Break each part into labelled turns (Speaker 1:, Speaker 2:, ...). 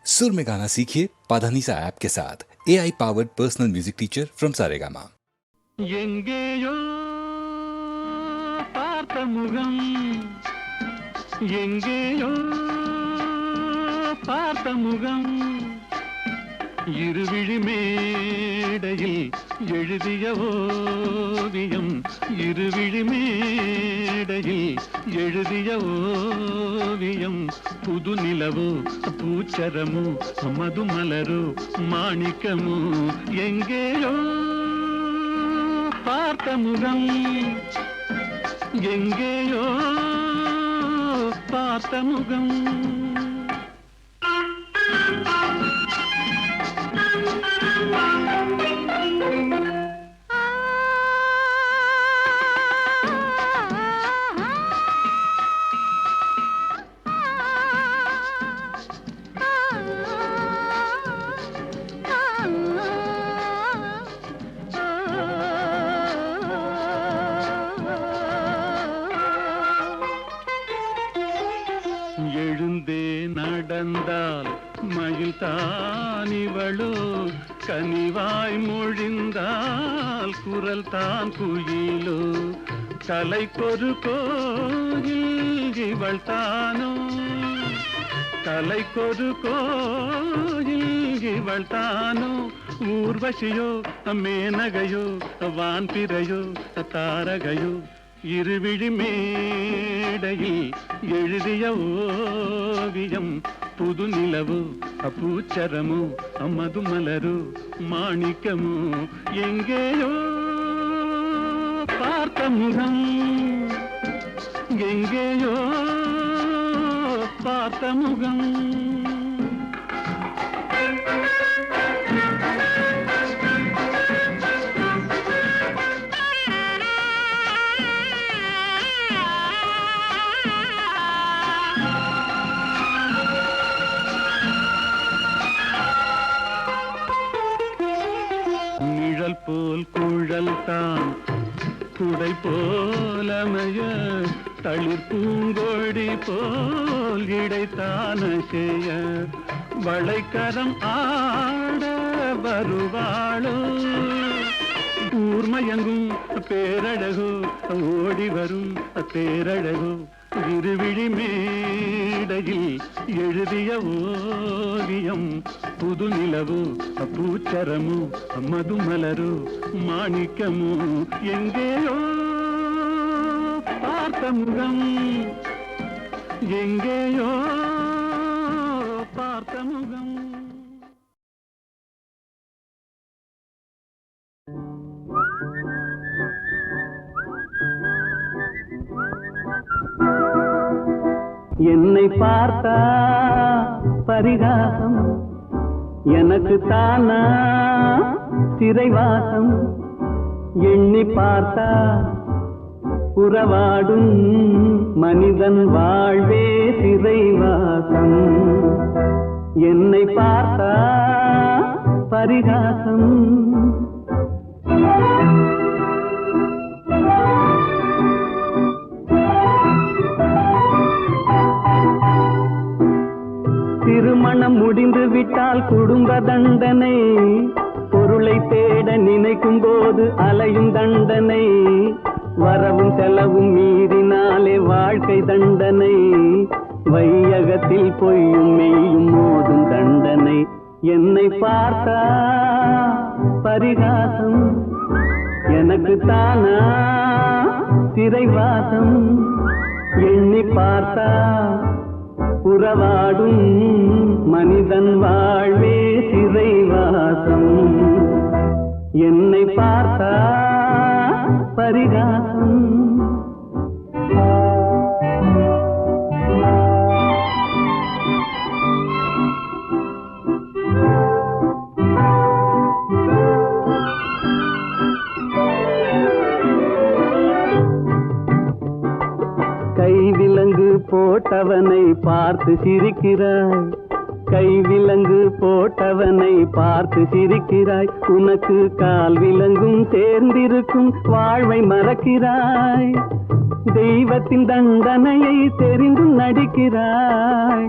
Speaker 1: सुर में गाना सीखिए पाधानीसा ऐप के साथ AI powered personal music teacher from Saregama.
Speaker 2: எங்கேயோ பார்த்த முகம், எங்கேயோ பார்த்த முகம், இருவிழி மேடையில் எழுதிய ஓவியம், இருவிழி மேடையில் எழுதிய ஓவியம், புது நிலவோ பூச்சரமோ மதுமலரோ மாணிக்கமோ, எங்கேயோ பார்த்த முகம், எங்கேயோ பார்த்த முகம். எழுந்தே நடந்தால் மயில் தானிவளோ, கனிவாய் மொழிந்தால் குரல் தான் குயிலோ, கலைக்கொரு கோயில் இவள் தானோ, கலைக்கொரு கோயில் இவள் தானோ, ஊர்வசியோ மேனகையோ வான்பிறையோ தாரகையோ, இருவிழி மேடையில் எழுதிய ஓவியம், புது நிலவோ பூச்சரமோ மதுமலரோ மாணிக்கமோ, எங்கேயோ பார்த்த முகம், எங்கேயோ பார்த்த முகம். நிழல் போல் குழல் தான் குடை போலமைய, தளிர் பூங்கொடி போல் இடைத்தான செய்ய, வளைக்கரம் ஆட வருவாளோ, ஊர்மயங்கும் பேரழகோ ஓடி வரும் பேரழகோ, இருவிழி மேடையில் எழுதிய ஓவியம், புது நிலவோ பூச்சரமோ மதுமலரோ மாணிக்கமோ, எங்கேயோ பார்த்த முகம், எங்கேயோ பார்த்த முகம். என்னை பார்த்தா பரிகாசம், எனக்கு தானா சிறைவாசம், எண்ணி பார்த்தா உறவாடும் மனிதன் வாழ்வே சிறைவாசம், என்னை பார்த்தா பரிகாசம். திருமணம் முடிந்து விட்டால் குடும்ப தண்டனை, பொருளை தேட நினைக்கும் போது அலையும் தண்டனை, வரவும் செலவும் மீறினாலே வாழ்க்கை தண்டனை, வையகத்தில் பொய்யும் மெய்யும் மோதும் தண்டனை, என்னை பார்த்தா பரிகாசம், எனக்கு தானா சிறைவாசம், எண்ணி பார்த்தா உறவாடும் மனிதன் வாழ்வே சிறைவாசம், என்னை பார்த்தா பரிகாசம். கைவிலங்கு போட்டவனை பார்த்து சிரிக்கிறாய், கைவிலங்கு போட்டவனை பார்த்து சிரிக்கிறாய், உனக்கு கால் விலங்கும் சேர்ந்திருக்கும் வாழ்வை மறக்கிறாய், தெய்வத்தின் தண்டனையை தெரிந்தும் நடிக்கிறாய்,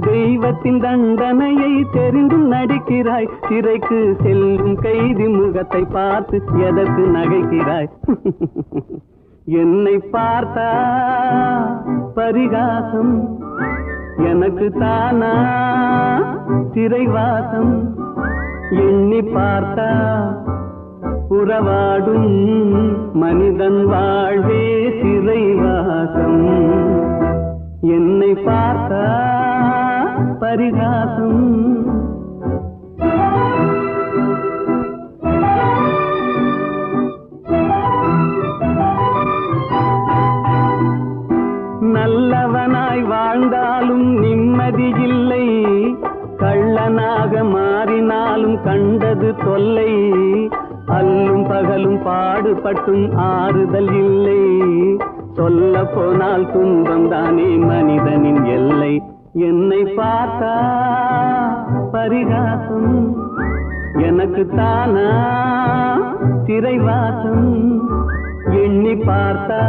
Speaker 2: தெய்வத்தின் தண்டனையை தெரிந்தும் நடிக்கிறாய். சிறைக்கு செல்லும் கைதி முகத்தை பார்த்து எதற்கு நகைக்கிறாய்? என்னை பார்த்தா பரிகாசம், எனக்கு தானா சிறைவாசம். எண்ணி பார்த்தா உறவாடும் மனிதன் வாழ்வே சிறைவாசம். என்னை பார்த்தா பரிகாசம். நல்லவனாய் வாழ்ந்தாலும் நிம்மதி இல்லை, கள்ளனாக மாறினாலும் கண்டது தொல்லை. அல்லும் பகலும் பாடுபட்டும் ஆறுதல் இல்லை, சொல்ல போனால் துன்பம் தானே மனிதனின் எல்லை. என்னை பார்த்தா பரிகாசம், எனக்கு தானா சிறைவாசம். எண்ணி பார்த்தா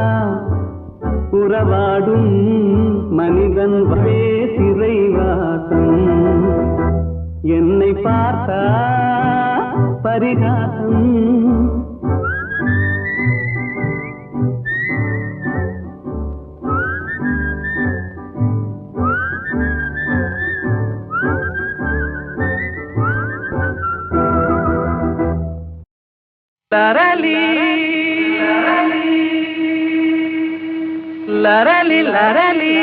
Speaker 2: உறவாடும் மனிதன் வே சிறைவாசம். என்னை பார்த்தா பரிகாசம். லரலி லரலி லரலி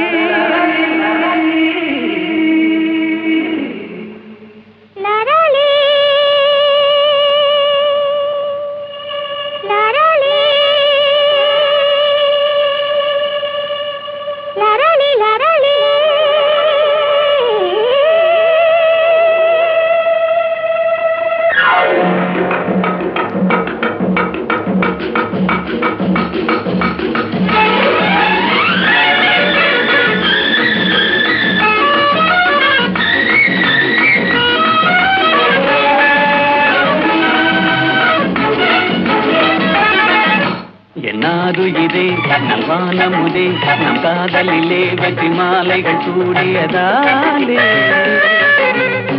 Speaker 2: நாதுயிரே நல்வானமுதே நம் காதலிலே வெற்றி மாலைகள் சூடியதாலே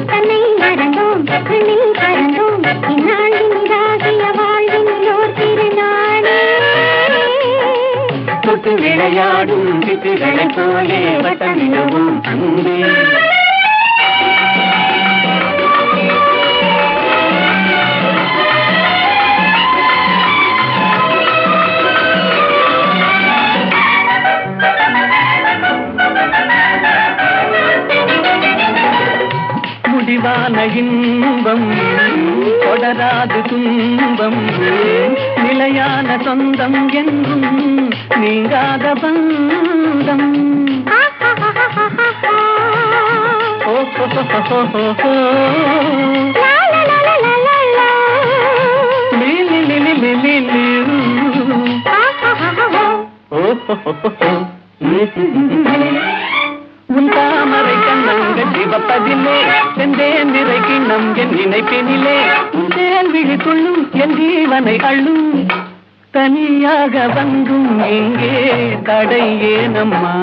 Speaker 3: தன்னை மறந்தோம் தன்னில் பறந்தோம் இந்நாளினிதாகிய வாழ்வினோர் திருநாளே
Speaker 2: தொட்டு விளையாடும் சிட்டுகளைப் போலே வட்டமிடவும் அன்பே முடிவான இன்பம் தொடராது துன்பம் நிலையான சொந்தம் என்றும் நீங்காத பந்தம் உன் தாமரை கண்ணங்கள் சிவப்பதிலே செந்தேன் நிறை கிண்ணம் என் நினைப்பினிலே உந்தேன் விழி கொள்ளும் என் ஜீவனை அள்ளும் தனியாக வந்தும் எங்கே தடை ஏனம்மா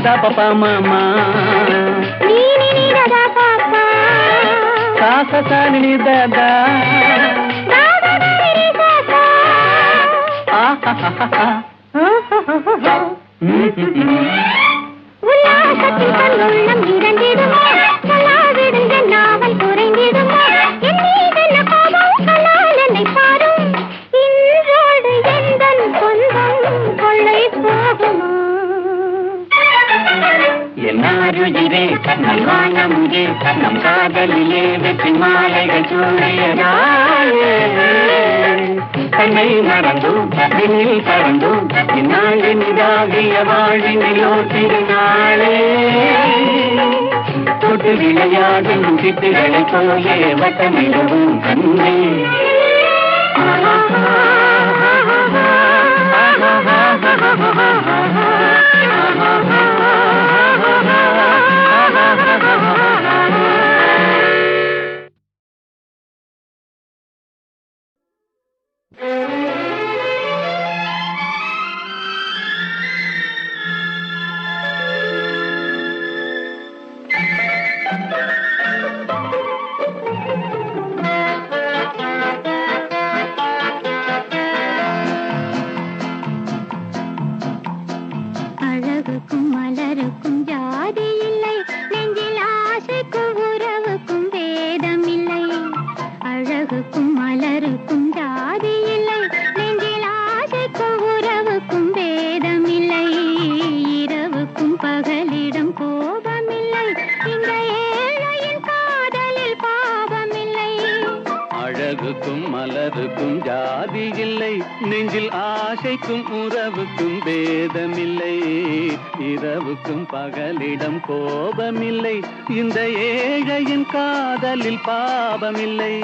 Speaker 2: da papa mama
Speaker 3: ni ni da papa
Speaker 2: sa sa sa ni da da
Speaker 3: da da ni da da
Speaker 2: ha ha ha ha
Speaker 3: உல்லாசத்தில் தன்னுள்ளம் நிறைந்திடுமோ சொல்லாவிடுங்க நாவல் குறைந்திடுமோ என் மீதென்ன கோபம் சொன்னால் என்னை பாரும் இன்றோடு எந்தன் சொந்தம் கொள்ளை போகுமோ
Speaker 2: என்னாருயிரே நல்வானமுதே நம் காதலிலே வெற்றி மாலைகள் சூடியதாலே தன்னை மறந்தோம் விண்ணில் பறந்தோம் இந்நாளினிதாகிய வாழ்வினிலோ திருநாளே தொட்டு விளையாடும் சிட்டுகளை போலே வட்டமிடவும் கண்ணே.
Speaker 3: அழகுக்கும் மலருக்கும் ஜாதி இல்லை, நெஞ்சில் ஆசைக்கும் உறவுக்கும் வேதம் இல்லை. அழகுக்கும் மலருக்கும் ஜாதி இல்லை, நெஞ்சில் ஆசைக்கும் உறவுக்கும் வேதம் இல்லை. இரவுக்கும் பகலிடம் கோபமில்லை, இந்த ஏழையின் காதலில் பாவமில்லை.
Speaker 4: அழகுக்கும் மலருக்கும் ஜாதி இல்லை, நெஞ்சில் ஆசைக்கும் உறவுக்கும் பேதமில்லை. இரவுக்கும் பகலிடம் கோபமில்லை, இந்த ஏழையின் காதலில் பாவமில்லை.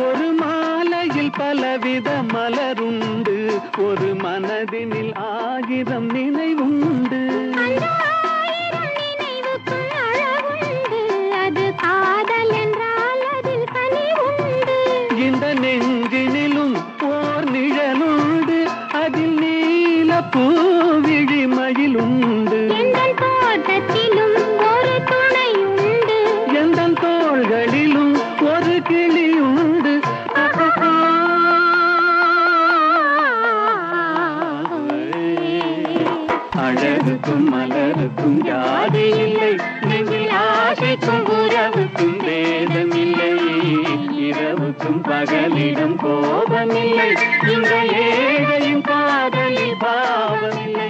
Speaker 4: ஒரு மாலையில் பலவித மலருண்டு, ஒரு மனதினில் 1000 நினைவுண்டு.
Speaker 3: நினைவுக்கும் அழகுண்டு, அது காதல் என்றால் அதில் கனிவுண்டு.
Speaker 4: இந்த நெஞ்சினிலும் ஓர் நிழலுண்டு, அதில் நீல பூவிழிமயிலுண்டு.
Speaker 3: எங்கள் தோட்டத்திலும் ஒரு துணையுண்டு,
Speaker 4: எந்தன் தோள்களிலும் ஒரு கிளியுண்டு. அழகுக்கும் மலருக்கும் ஜாதி இல்லை, நெஞ்சில் ஆசைக்கும் உறவுக்கும் வேதமில்லை. இரவுக்கும் பகலிடம் கோபமில்லை, இந்த ஏழையின் காதலில் பாவமில்லை.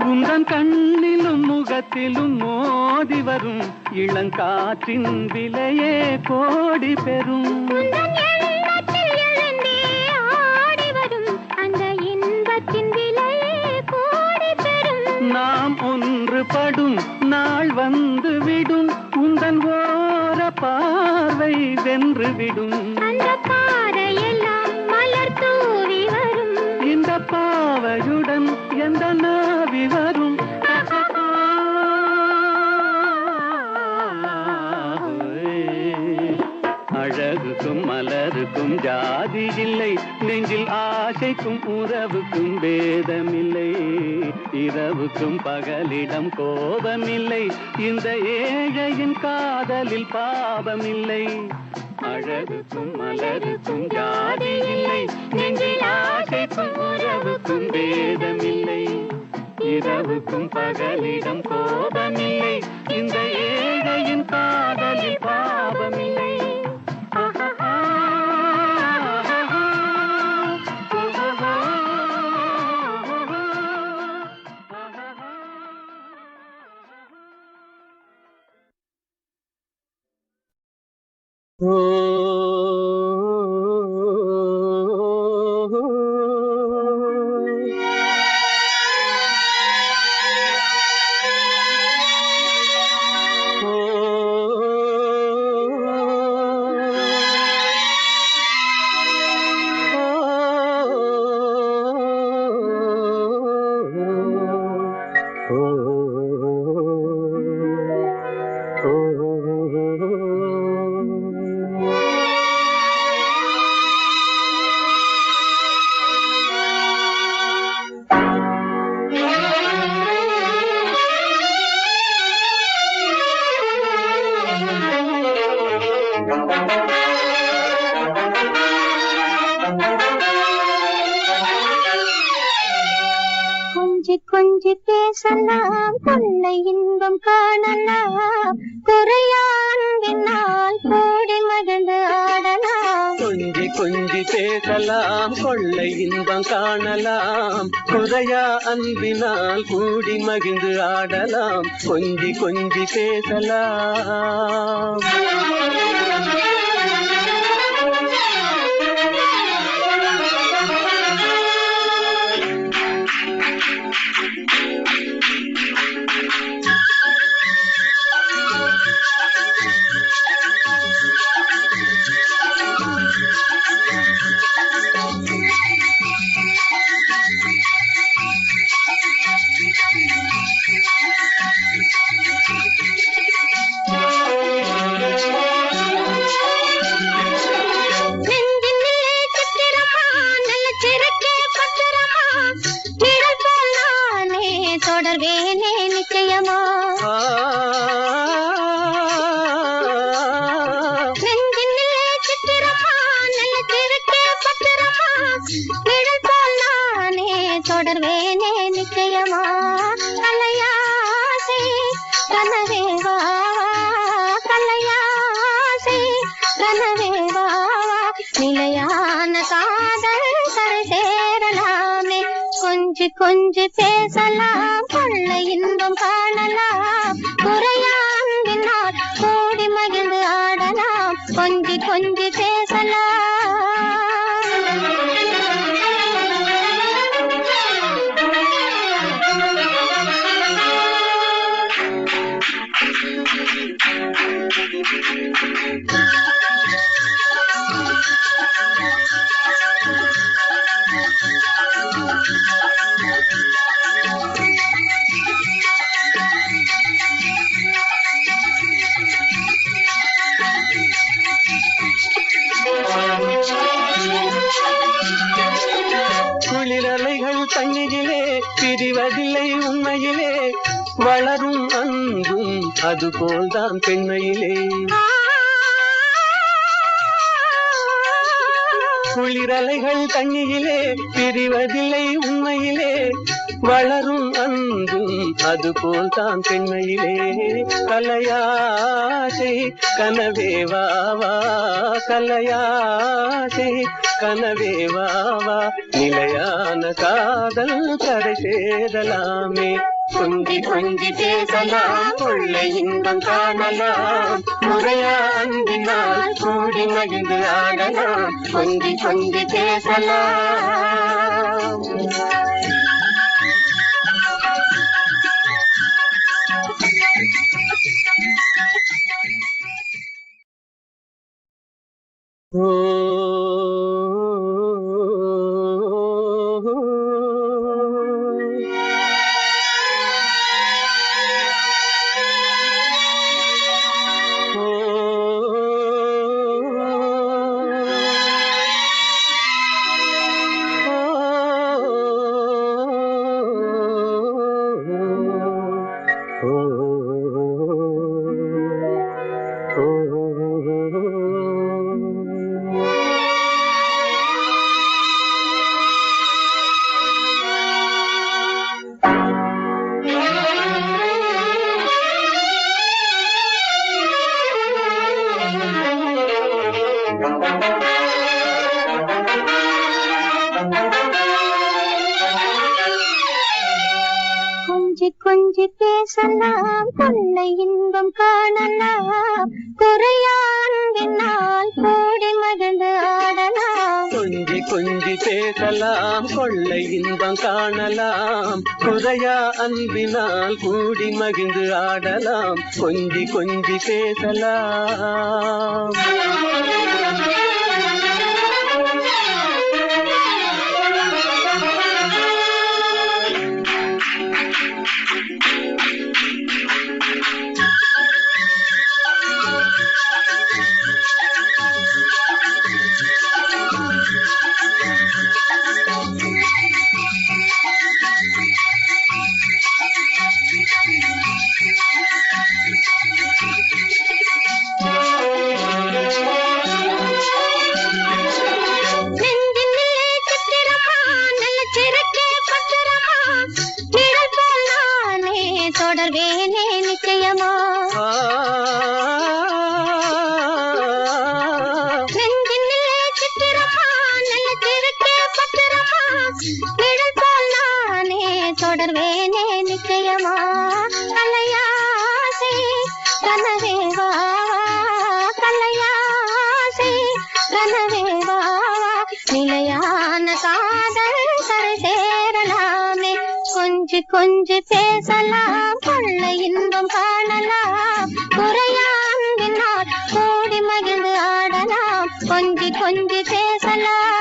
Speaker 4: உந்தன் கண்ணிலும் முகத்திலும் மோதி வரும் இளங்காற்றின் விலையே கோடி பெறும்.
Speaker 3: உந்தன் எண்ணத்தில் எழுந்தே ஆடி வரும் அந்த இன்பத்தின் விலையே கோடி பெறும்.
Speaker 4: நாம் ஒன்றுபடும் நாள் வந்து விடும், உந்தன் ஓர பார்வை வென்று விடும்.
Speaker 3: அந்த பாறையெல்லாம் மலர் தூவி வரும்,
Speaker 4: இந்த பாவையுடன் எந்த நாவி வரும். அழகுக்கும் மலருக்கும் ஜாதி இல்லை, நெஞ்சில் ஆசைக்கும் உறவுக்கும் பேதமில்லை. இரவுக்கும் பகலிடம் கோபமில்லை, இந்த ஏழையின் காதலில் பாவமில்லை. அழகுக்கும் மலருக்கும் ஜாதி இல்லை, நெஞ்சில் ஆசைக்கும் உறவுக்கும் பேதமில்லை. இரவுக்கும் பகலிடம் கோபமில்லை, இந்த ஏழையின் காதலில் பாவமில்லை.
Speaker 3: கொஞ்சி பேசலாம் கொள்ளை இன்பம் காணலாம் குறையா அன்பினால் கூடி மகிழ்ந்து ஆடலாம்
Speaker 4: கொஞ்சி கொஞ்சி பேசலாம் கொள்ளை இன்பம் காணலாம் குறையா அன்பினால் கூடி மகிழ்ந்து ஆடலாம் கொஞ்சி கொஞ்சி பேசலாம்
Speaker 3: தொடர்வேனே நிச்சயமா நெஞ்சினிலே சித்திரமா நல்ல திருக்கே பத்திரமா நிழல் போல் நானே தொடர்வேனே நிச்சயமா கலையாசை கனவேவா கலையாசை கனவேவா நிலையான காதல் கரை சேரலாமே கொஞ்சி கொஞ்சி பேசலாம் கொள்ளை இன்பம் காணலாம் குறையா அன்பினால் கூடி மகிழ்ந்து ஆடலாம் கொஞ்சி கொஞ்சி பேசலாம்
Speaker 4: குளிரலைகள் தண்ணியிலே பிரிவதில்லை உண்மையிலே வளரும் அன்பும் அதுபோல்தான் பெண்மையிலே குளிரலைகள் தண்ணியிலே பிரிவதில்லை உண்மையிலே வளரும் அன்பும் அதுபோல்தான் பெண்மையிலே கலையாசை கனவேவாவா கலையாசை கனவேவாவா நிலையான காதல் கரை சேரலாமே கொஞ்சி கொஞ்சி பேசலாம் கொள்ளை இன்பம் காணலாம் முறையா அன்பினால் கூடி மகிழ்ந்து ஆடலாம் கொஞ்சி கொஞ்சி பேசலாம் கொஞ்சி கொஞ்சி பேசலாம் கொள்ளை இன்பம் காணலாம் குறையா அன்பினால் கூடி மகிழ்ந்து ஆடலாம் கொஞ்சி கொஞ்சி பேசலாம் கொள்ளை இன்பம் காணலாம் குறையா அன்பினால் கூடி மகிழ்ந்து ஆடலாம் கொஞ்சி கொஞ்சி பேசலாம்
Speaker 3: தொடர்வேனே நிச்சயமா நெஞ்சினிலே சித்திரமா நல்ல திருக்கே பத்திரமா நிழல் போல் நானே தொடர்வேனே நிச்சயமா கலையாசை கனவேவா கலையாசை கனவேவா நிலையான காதல் கரை சேரலாமே கொஞ்சி கொஞ்சி பேசலாம் கொள்ளை இன்பம் காணலாம் குறையாங்கினால் கூடி மகிழ்ந்து ஆடலாம் கொஞ்சி கொஞ்சி பேசலாம்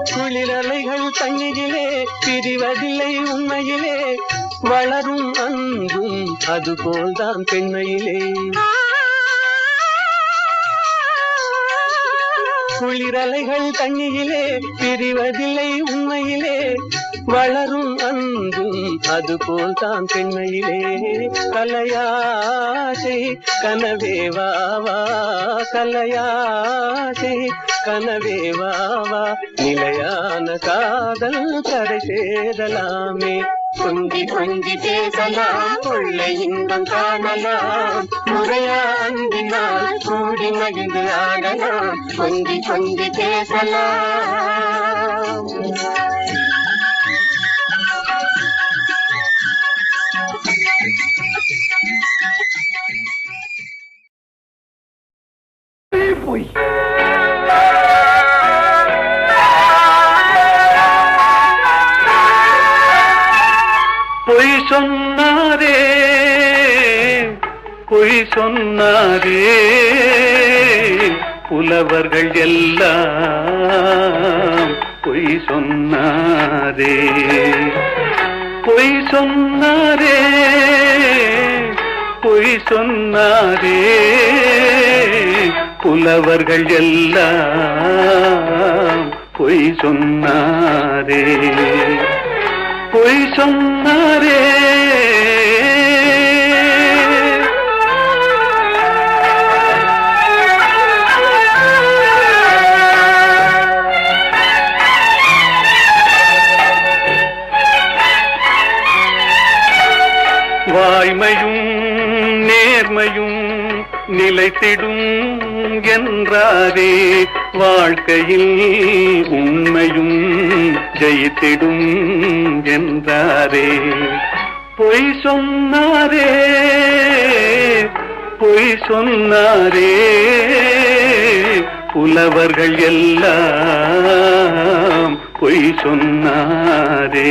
Speaker 2: குளிரலைகள் தண்ணியிலே பிரிவதில்லை உண்மையிலே வளரும் அன்பும் அதுபோல்தான் பெண்மையிலே குளிரலைகள் தண்ணியிலே பிரிவதில்லை உண்மையிலே வளரும் அன்பும் அதுபோல்தான் பெண்மையிலே கலையாசை கனவேவாவா கலையாசை கனவேவாவா நிலையான காதல் கரை சேரலாமே கொஞ்சி கொஞ்சி பேசலாம் கொள்ளை இன்பம் காணலாம் முறையாண்டினால் கூடி மகிழ்ந்து ஆடலாம் கொஞ்சி கொஞ்சி பேசலாம்
Speaker 5: பொய் பொய் சொன்னாரே பொய் சொன்னாரே புலவர்கள் எல்லாம் பொய் சொன்னாரே பொய் சொன்னாரே பொய் சொன்னாரே புலவர்கள் எல்லாம் பொய் சொன்னாரே பொய் சொன்னாரே வாய்மையும் நேர்மையும் நிலைத்திடும் என்றாரே வாழ்க்கையில் உண்மையும் ஜெயித்திடும் என்றாரே பொய் சொன்னாரே பொய் சொன்னாரே புலவர்கள் எல்லாம் பொய் சொன்னாரே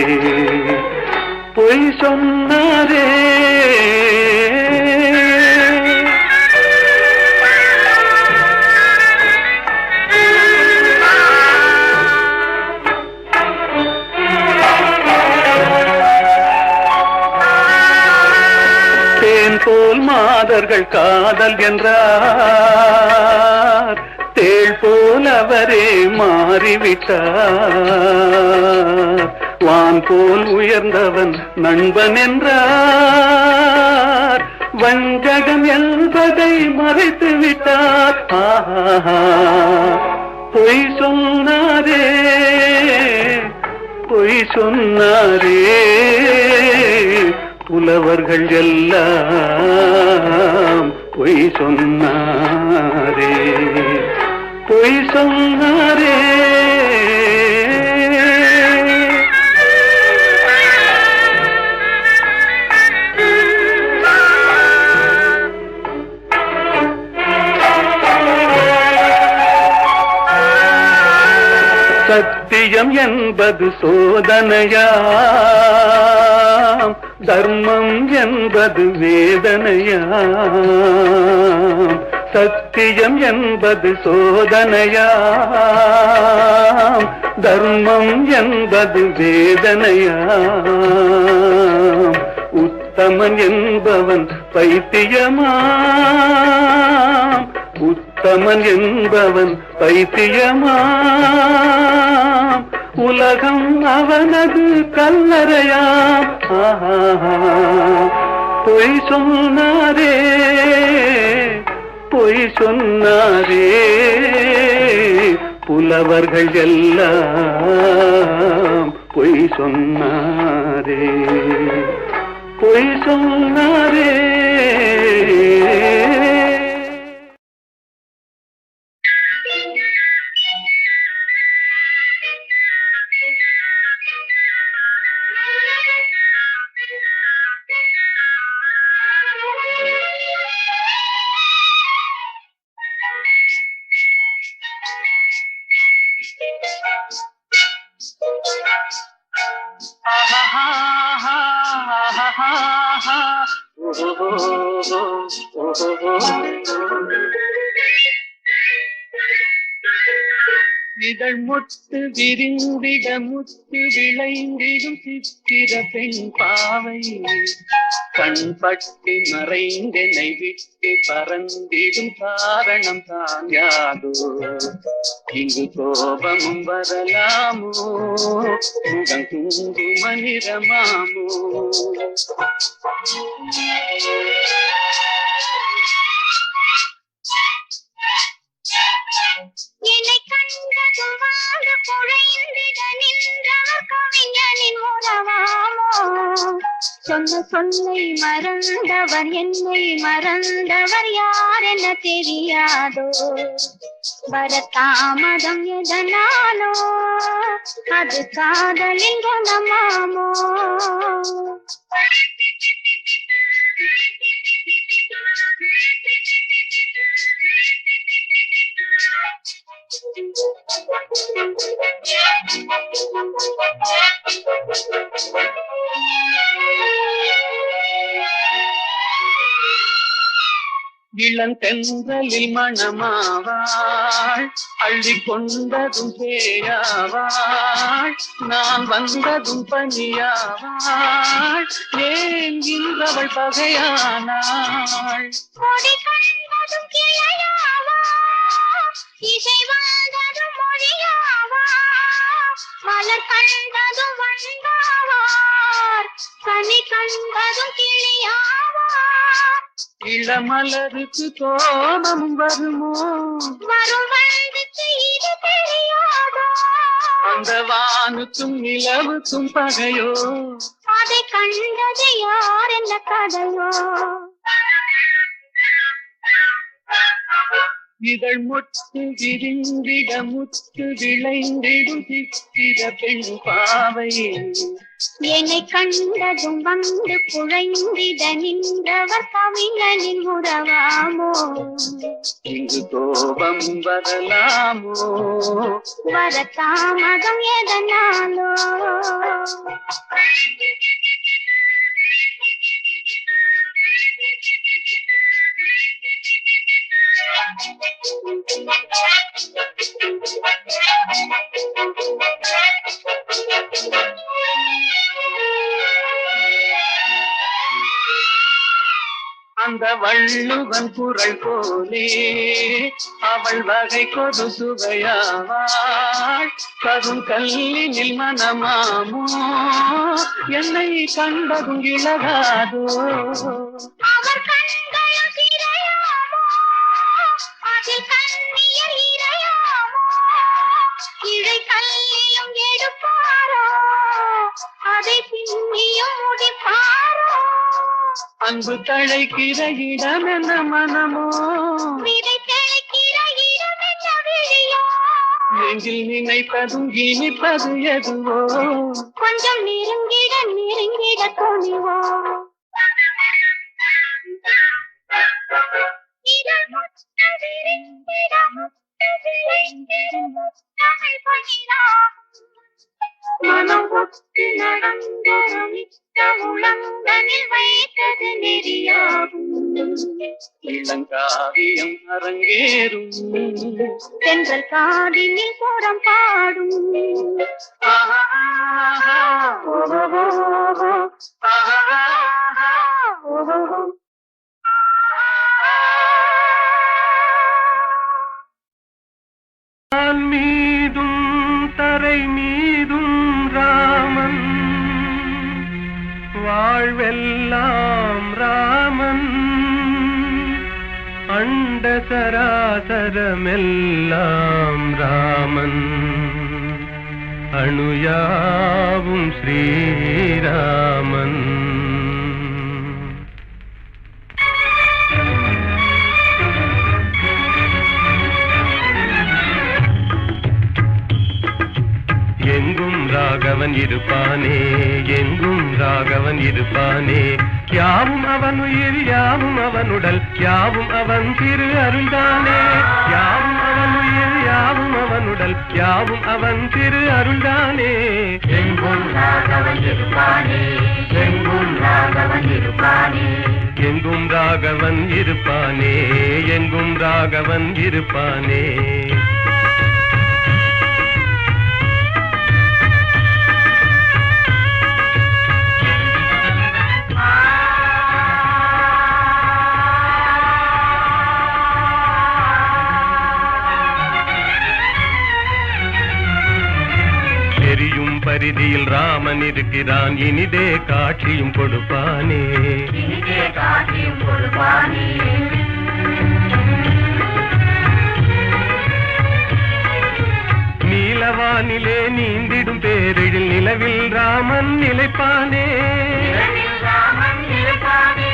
Speaker 5: பொய் சொன்னாரே தேன் போல் மாதர்கள் காதல் என்றார் தேள் போல் அவரே மாறிவிட்டார் வான் போல் உயர்ந்தவன் நண்பன் என்றார் வஞ்சகம் என்பதை மறைத்து விட்டார் பொய் சொன்னாரே பொய் சொன்னாரே புலவர்கள் எல்லாம் பொய் சொன்னாரே பொய் சொன்னாரே சத்தியம் என்பது சோதனையாம் தர்மம் என்பது வேதனையாம் சத்தியம் என்பது சோதனையாம் தர்மம் என்பது வேதனையாம், உத்தமன் என்பவன் பைத்தியமாம், உத்தமன் என்பவன் பைத்தியமாம், உலகம் அவனது கல்லறையாம். பொய் சொன்னாரே பொய் சொன்னாரே புலவர்கள் எல்லாம் பொய் சொன்னாரே பொய் சொன்னாரே.
Speaker 2: இதழ் முத்து விரிந்திட முத்து விளைந்திடும் சித்திர பெண் பாவை, கண்பட்டு மறைந்தெனை விட்டு பறந்திடும் காரணம் தான் யாதோ, இங்கு கோபமும் வரலாமோ, முகம் குங்கு மனிரமாமோ.
Speaker 4: என்னை கண்டதும் வாழ குழைந்திட நின்றவர் கவிஞனின் உறவாமோ, சொன்ன சொல்லை மறந்தவர் என்னை மறந்தவர் யார் என தெரியாதோ, வரதாமதம் எதனாலோ அது காதலின் குணமாமோ.
Speaker 2: இளந்தென்றலில் மணமாவாள், அள்ளி கொண்டதும் பேயாவாள், நான் வந்ததும் பனியாவாள், ஏன் இன்றவள் பகையானாள்.
Speaker 4: கொடி கண்டதும் கிளையாவா, இசை வந்ததும் மொழியாவா, மலர் கண்டதும் வந்தாவார், கனி கண்டதும் கிளியாவா.
Speaker 2: இளமலருக்கு கோபம் வருமோ,
Speaker 4: வரும் வந்துச்சு இது தெரியாதோ,
Speaker 2: அந்த வானுக்கும் நிலவுக்கும் பகையோ,
Speaker 4: அதை கண்டது யார் என்ன கதையோ.
Speaker 2: இதழ் முத்து விரிந்திட முத்து விளைந்திடும் சித்திர பெண் பாவை,
Speaker 4: என்னை கண்டதும் வந்து குழைந்திட நின்றவர் கவிஞனின் உறவாமோ,
Speaker 2: இங்கு கோபம் வரலாமோ,
Speaker 4: வரதாமதம் எதனாலோ.
Speaker 2: அந்த வள்ளுவன் குரல் போலே அவள் வகை கொடு சுவையாவாள், கரும் கல்லினில் மனமாமோ, என்னை கண்டதும் இழகாதோ.
Speaker 4: அவர் கண்கள் திரையாமோ, அதில் கண்ணியர் இறையாமோ, இழை கல்லிலும் எடுப்பாரோ, அதை பின்னியும் முடிப்பாரோ.
Speaker 2: அன்பு தழைக்கிற இடம் என்ன மனமோ,
Speaker 4: விதை தெளிக்கிற இடம் என்ன விழியோ,
Speaker 2: நெஞ்சில் நினைப்பதும் இனிப்பது எதுவோ,
Speaker 4: கொஞ்சம் நெருங்கிட நெருங்கிட துணிவோ. இதழ் முத்து விரிந்திட முத்து விளைந்திடும் முத்தமிழ் பனிராகும், மனம் ஒத்து நடந்தொரு மிக்க உளங்கனில் வைத்தது நெறியாகும்.
Speaker 2: இளங்காவியம் அரங்கேறும்
Speaker 4: தென்றல் காதினில் புறம் பாடும்
Speaker 5: மீதும் தரை மீதும் ராமன் வாழ்வெல்லாம் ராமன் அண்ட சராசரமெல்லாம் ராமன் அணுயாவும் ஸ்ரீராமன் எங்கும் ராகவன் இருப்பானே எங்கும் ராகவன் இருப்பானே யாவும் அவன் உயிர் யாவும் அவன் உடல் யாவும் அவன் திரு அருள்தானே யாவும் அவன் உயிர் யாவும் அவன் உடல் யாவும் அவன் திரு அருள்தானே
Speaker 4: எங்கும் ராகவன் இருப்பானே எங்கும் ராகவன் இருப்பானே
Speaker 5: எங்கும் ராகவன் இருப்பானே எங்கும் ராகவன் இருப்பானே பரிதியில் ராமன் இருக்கிறான் இனிதே காட்சியும் கொடுப்பானே
Speaker 4: இனிதே காட்சியும் கொடுப்பானே
Speaker 5: நீலவானிலே நீந்திடும் பேரில் நிலவில் ராமன் நிலைப்பானே
Speaker 4: ராமன் நிலைப்பானே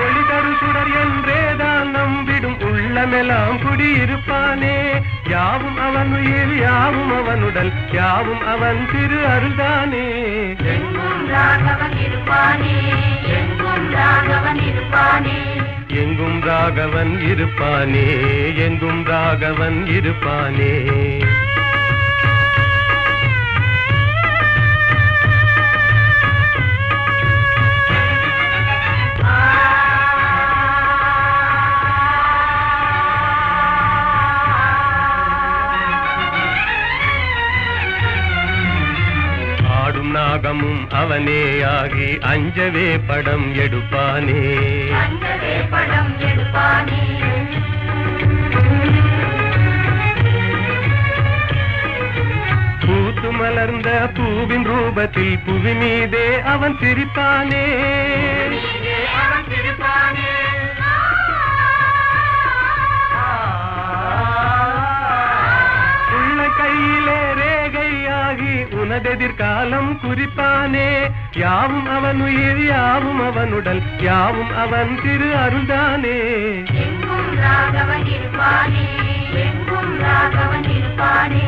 Speaker 5: ஒளிதரு சுடர் என்றேதான் நம்பிடும் உள்ளமெல்லாம் குடியிருப்பானே யாவும் அவன் உயிர் யாவும் அவன் உடல் யாவும் அவன் திரு அருள்தானே
Speaker 4: எங்கும் ராகவன் இருப்பானே எங்கும் ராகவன் இருப்பானே
Speaker 5: எங்கும் ராகவன் இருப்பானே எங்கும் ராகவன் இருப்பானே நாகமும் அவனே ஆகி அஞ்சவே படம் எடுப்பானே
Speaker 4: அஞ்சவே படம் எடுப்பானே
Speaker 5: பூத்து மலர்ந்த பூவின் ரூபத்தில் புவி மீதே அவன் சிரிப்பானே
Speaker 4: அவன் சிரிப்பானே
Speaker 5: உள்ள கையிலே ரேகையாகி உனதெதிர்காலம் குறிப்பானே யாவும் அவன் உயிர் யாவும் அவன் உடல் யாவும் அவன் திரு அருள்தானே
Speaker 4: எங்கும் ராகவன் இருப்பானே எங்கும் ராகவன் இருப்பானே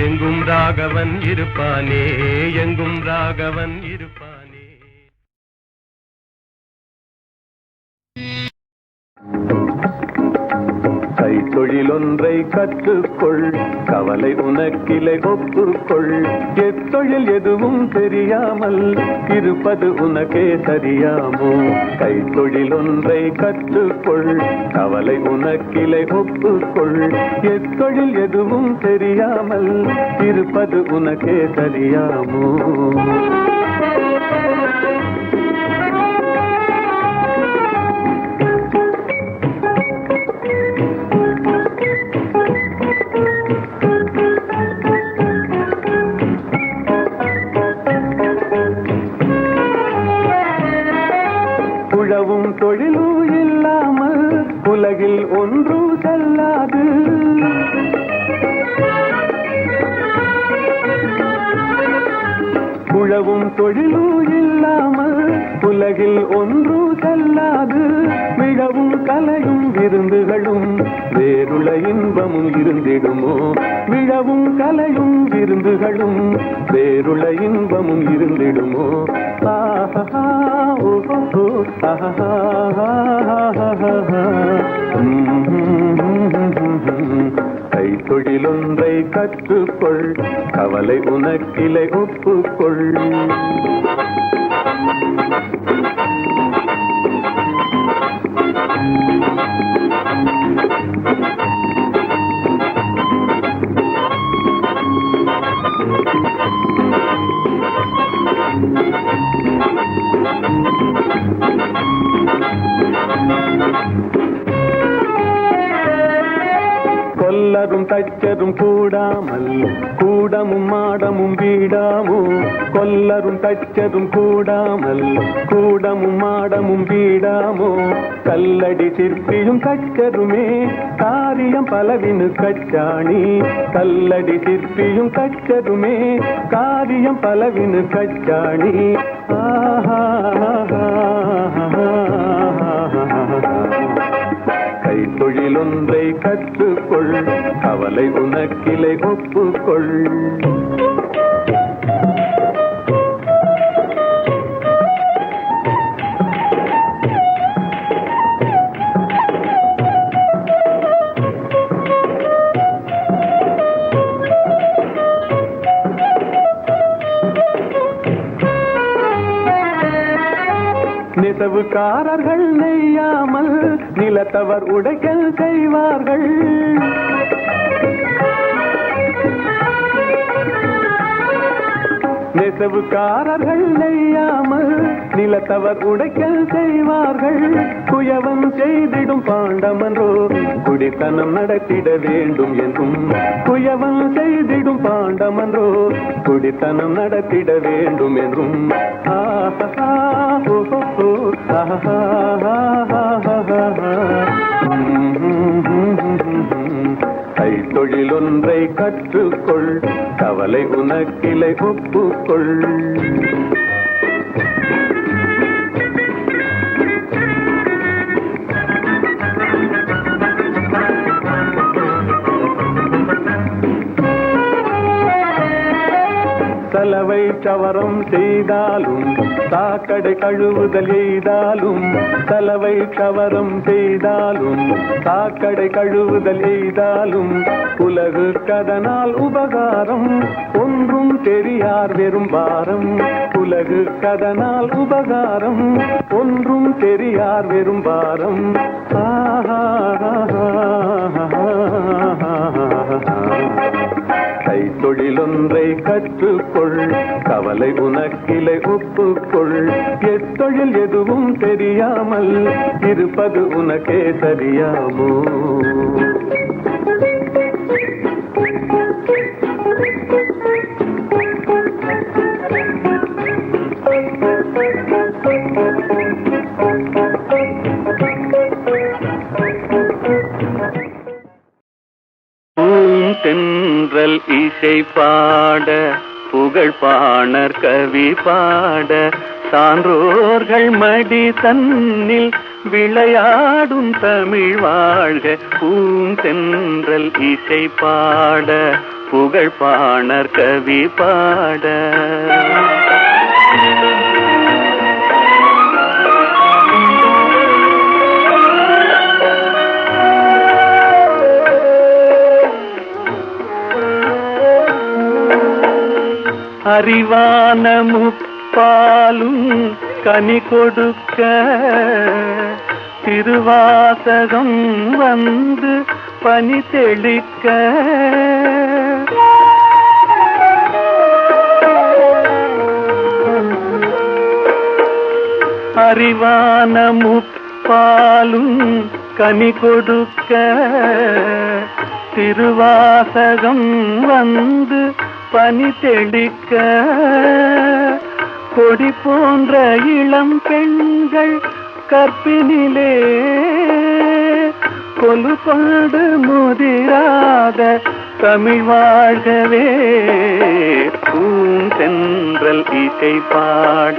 Speaker 5: எங்கும் ராகவன் இருப்பானே எங்கும் ராகவன் இருப்பானே
Speaker 6: கைத்தொழிலொன்றை கற்றுக்கொள் கவலை உனக்கிலை ஒப்புக்கொள் எத்தொழில் எதுவும் தெரியாமல் இருப்பது உனக்கே தெரியாமோ கைத்தொழிலொன்றை கற்றுக்கொள் கவலை உனக்கிலை ஒப்புக்கொள் எத்தொழில் எதுவும் தெரியாமல் இருப்பது உனக்கே தெரியாமோ உழவும் தொழிலும் இல்லாமல் உலகில் ஒன்று செல்லாது உழவும் தொழிலும் இல்லாமல் உலகில் ஒன்று செல்லாது விழவும் கலையும் விருந்துகளும் வேறுள்ள இன்பமும் இருந்திடுமோ விழவும் கலையும் விருந்துகளும் வேறுள்ள இன்பமும் இருந்திடுமோ ஆஹா ஓஹோ ஆஹா கைத்தொழிலோ ஒன்றை கற்றுக்கொள், கவலை உனக்கிலை ஒப்புக்கொள். கொல்லரும் தச்சரும் கூடாமல் கூடமும் மாடமும் வீடாமோ, கொல்லரும் தச்சரும் கூடாமல் கூடமும் மாடமும் வீடாமோ, கல்லடி சிற்பியும் தச்சருமே காரியம் பலவினு கச்சாணி, கல்லடி சிற்பியும் தச்சருமே காரியம் பலவினு கச்சாணி. கைத்தொழில் ஒன்றை கற்றுக்கொள், கவலை உனக்கிலை ஒப்புக்கொள். நெசவுக்காரர்கள் நெய்யாமல் நிலத்தவர் உடைக்கல் செய்வார்கள், நெசவுக்காரர்கள் நெய்யாமல் நிலத்தவர் உடைக்கல் செய்வார்கள். குயவன் செய்திடும் பாண்டமன்றோ குடித்தனம் நடத்திட வேண்டும் என்றும், குயவன் செய்திடும் பாண்டமன்றோ குடித்தனம் நடத்திட வேண்டும் என்றும். கைத்தொழில் ஒன்றை கற்றுக்கொள், கவலை உனக்கிலை ஒப்புக்கொள். சலவை சவரம் செய்தாலும் சாக்கடை கழுவுதல் எய்தாலும், சலவை சவரம் செய்தாலும் சாக்கடை கழுவுதல் எய்தாலும், உலகு கதனால் உபகாரம் ஒன்றும் தெரியார் வெறும் பாரம், உலகு கதனால் உபகாரம் ஒன்றும் தெரியார் வெறும் பாரம். கைத்தொழில் ஒன்றை கற்றுக்கொள், கவலை உனக்கிலை ஒப்புக்கொள். எத்தொழில் எதுவும் தெரியாமல் இருப்பது உனக்கே சரியாமோ?
Speaker 2: தென்றல் இசை பாட புகழ் பாணர் கவி பாட, சான்றோர்கள் மடி தன்னில் விளையாடும் தமிழ் வாழ்க. பூந்தென்றல் இசை பாட புகழ் பாணர் கவி பாட. அறிவான முப்பாலும் கனி கொடுக்க, திருவாசகம் வந்து பனி தெளிக்க, அறிவான முப்பாலும் கனி கொடுக்க, திருவாசகம் வந்து பனி தெளிக்க, கொடி போன்ற இளம் பெண்கள் கற்பினிலே கொலு கொண்டு முதிராத தமிழ் வாழ்கவே. பூந்தென்றல் இசை பாட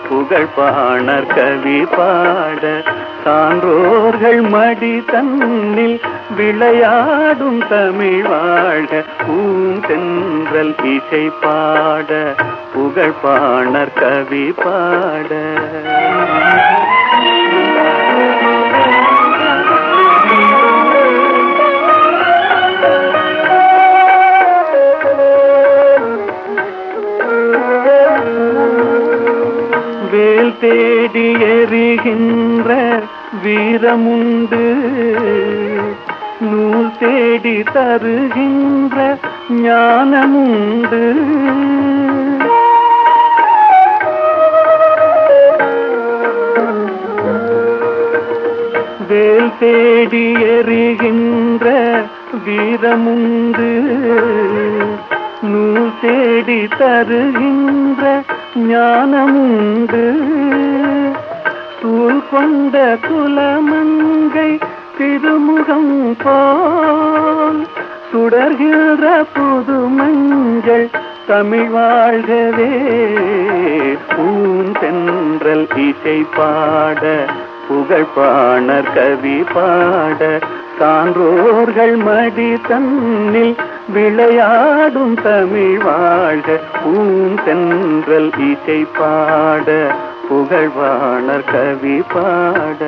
Speaker 2: புகழ் பாணர் கவி பாட, சான்றோர்கள் மடி தன்னில் விளையாடும் தமிழ் வாழ்க. பூந்தென்றல் இசை பாட புகழ் பாணர் கவி பாட. வீரமுண்டு நூல் தேடி தருகின்ற ஞானமுண்டு வேல் தேடி எறிகின்ற வீரமுண்டு நூல் தேடி தருகின்ற ஞானமுண்டு சூழ் கொண்ட குலமங்கை திருமுகம் போல் சுடர்கிற புது மஞ்சள் தமிழ் வாழ்கவே பூந்தென்றல் இசை பாட புகழ் பாணர் கவி பாட சான்றோர்கள் மடி தன்னில் விளையாடும் தமிழ் வாழ்க பூந்தென்றல் இசை பாட புகழ் பாணர் கவி பாட